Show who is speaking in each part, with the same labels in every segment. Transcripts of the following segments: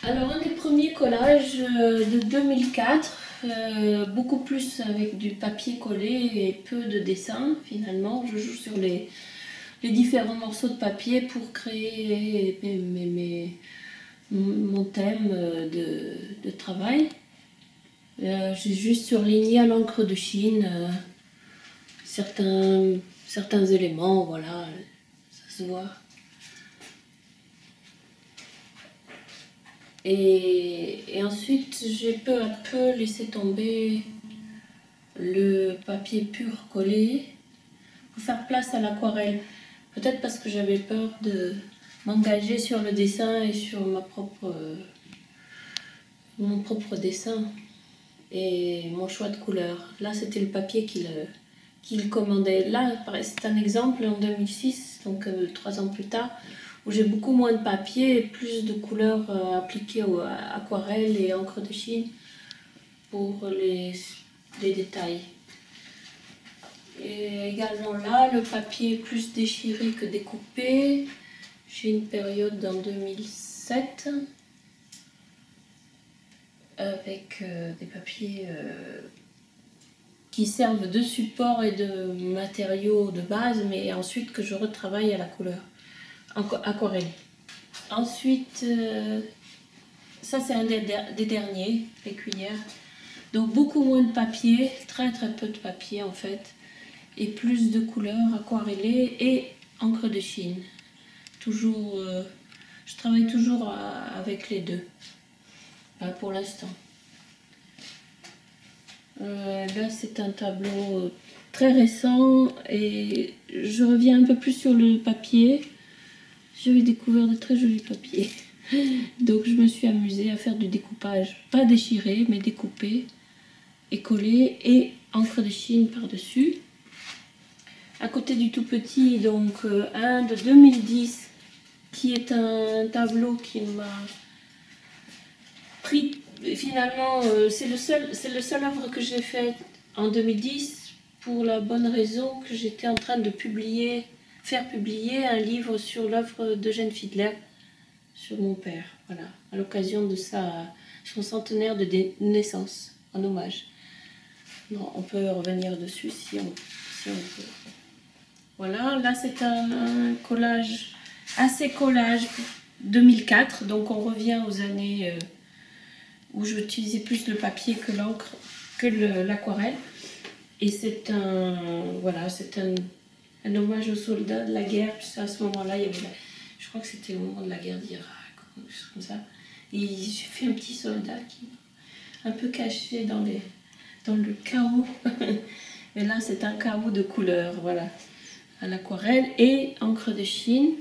Speaker 1: Alors, un des premiers collages de 2004, beaucoup plus avec du papier collé et peu de dessin finalement. Je joue sur les différents morceaux de papier pour créer mon thème de travail. J'ai juste surligné à l'encre de Chine certains éléments, voilà, ça se voit. Et ensuite, j'ai peu à peu laissé tomber le papier pur collé pour faire place à l'aquarelle. Peut-être parce que j'avais peur de m'engager sur le dessin et sur mon propre dessin et mon choix de couleur. Là, c'était le papier qu'il commandait. Là, c'est un exemple en 2006, donc 3 ans plus tard, où j'ai beaucoup moins de papier et plus de couleurs appliquées aux aquarelles et encre de Chine pour les détails. Et également là, le papier est plus déchiré que découpé. J'ai une période en 2007 avec des papiers qui servent de support et de matériaux de base, mais ensuite que je retravaille à la couleur aquarelle. Ensuite, ça c'est un des derniers, les cuillères. Donc beaucoup moins de papier, très peu de papier en fait, et plus de couleurs aquarellées et encre de Chine. Toujours, je travaille toujours avec les deux, pour l'instant. Là c'est un tableau très récent et je reviens un peu plus sur le papier. J'avais découvert de très jolis papiers. Donc je me suis amusée à faire du découpage, pas déchiré, mais découpé et collé, et encre de Chine par-dessus. À côté du tout petit, donc un de 2010, qui est un tableau qui m'a pris, finalement, c'est le seul œuvre que j'ai fait en 2010, pour la bonne raison que j'étais en train de faire publier un livre sur l'œuvre d'Eugène Fiedler, sur mon père, voilà, à l'occasion de son centenaire de naissance, en hommage. Non, on peut revenir dessus si on peut. Voilà, là c'est un collage, assez collage 2004, donc on revient aux années où j'utilisais plus le papier que l'encre, que l'aquarelle. Et c'est un hommage aux soldats de la guerre, puisque à ce moment-là, je crois que c'était au moment de la guerre d'Irak, ou quelque chose comme ça. Et j'ai fait un petit soldat qui un peu caché dans le chaos. Mais là, c'est un chaos de couleurs, voilà, à l'aquarelle et encre de Chine.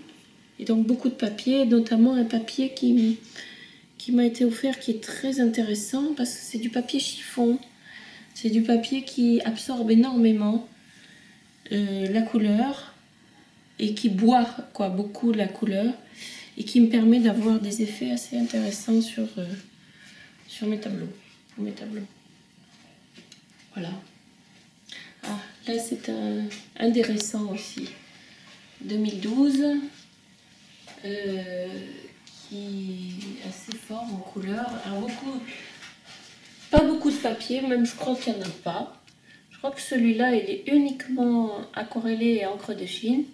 Speaker 1: Et donc beaucoup de papier, notamment un papier qui m'a été offert, qui est très intéressant parce que c'est du papier chiffon. C'est du papier qui absorbe énormément la couleur et qui boit beaucoup la couleur et qui me permet d'avoir des effets assez intéressants sur mes tableaux, pour mes tableaux. Voilà. Ah, là c'est un des récents aussi, 2012, qui est assez fort en couleur. Alors pas beaucoup de papier, même je crois qu'il n'y en a pas. Je crois que celui-là il est uniquement aquarellé et encre de Chine.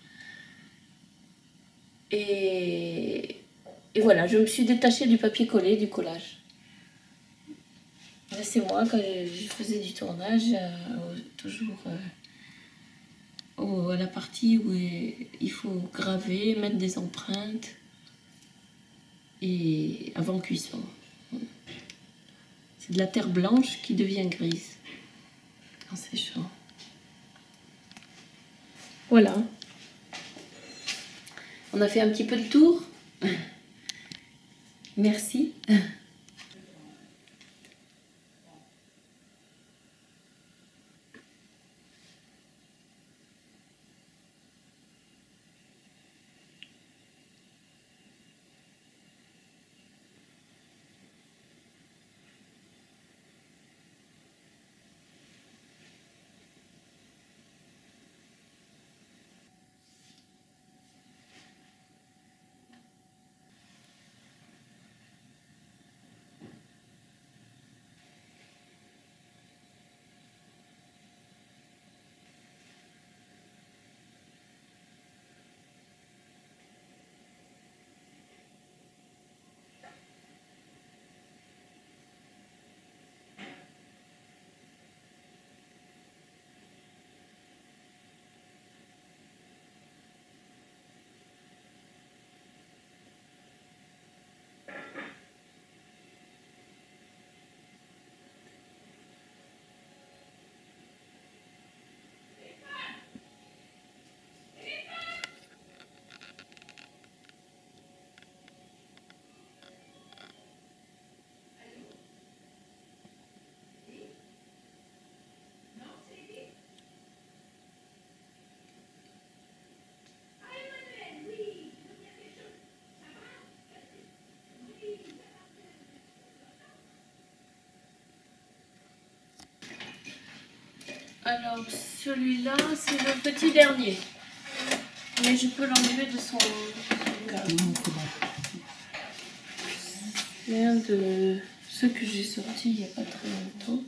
Speaker 1: Et voilà, je me suis détachée du papier collé, du collage. Là, c'est moi, quand je faisais du tournage, toujours à la partie où il faut graver, mettre des empreintes, et avant cuisson. C'est de la terre blanche qui devient grise en séchant. Voilà. On a fait un petit peu le tour. Merci. Alors, celui-là, c'est le petit dernier. Mais je peux l'enlever de son cadre. C'est un de ceux que j'ai sorti il n'y a pas très longtemps.